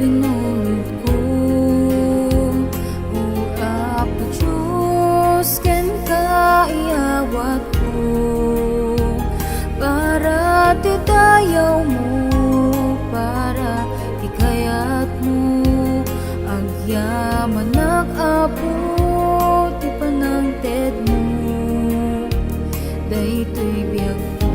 binulod ko. O Apo Diyos, ken ka iawat ko, para ti dayaw mo, para ti kayat mo, agyaman Apo ti panangted mo, daytoy biag ko.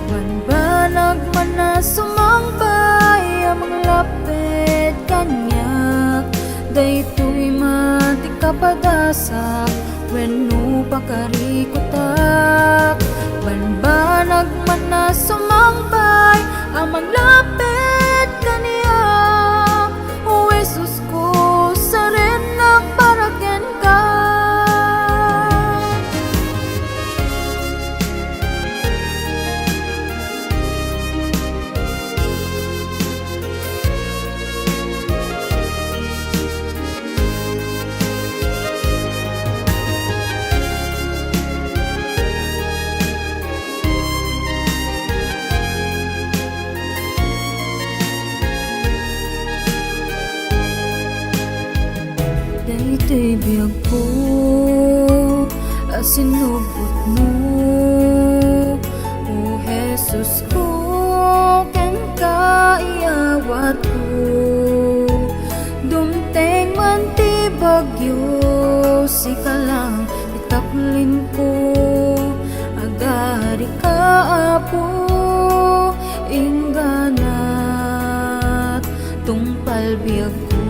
Banbanag man na sumangpay, amang lapit kanyak, daytoy mati kapadasak, wenno pakarikutak. Banbanag man na sumangpay, amang lapit kaniyak, o Jesus ko sa rin nagparaken ka. Daytoy biag ko, asinubot mo, o Jesus ko, ken ka iawat ko. Dumteng man ti bagyo, sika lang itaplin ko, agari ka Apo, ingganat tungpal biag ko.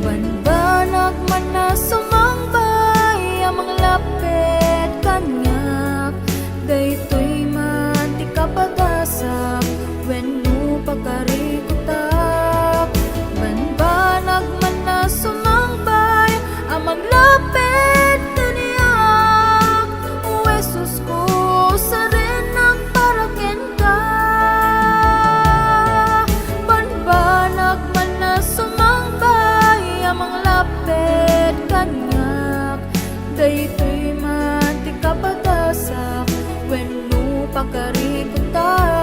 Banbanag man na sumangpay, amang lapit kanyak, daytoy man ti kapadasak, wenno pakarikutak. Banbanag man na sumangpay, amang lapit kaniyak, o Jesus ko sa rin nagparaken ka. Banbanag man na sumangpay, amang lapit kanyak, daytoy man ti kapadasak, wenno pakarikutak.